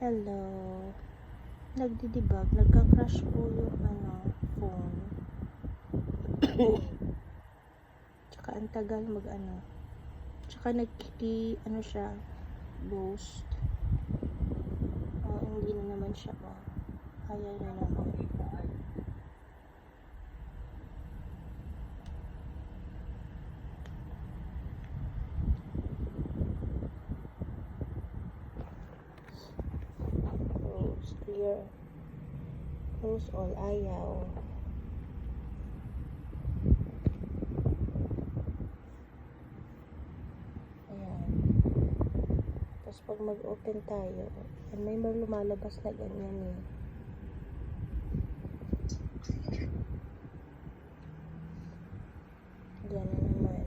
Hello. Nagdidibag. Nagka-crash po yung phone. Tsaka ang tagal Tsaka siya, boost. Hindi na naman siya Ayaw na naman. Clear. Close all. Ayaw. Ayan. Tapos pag mag-open tayo, may lumalabas na ganyan eh. Yan na naman.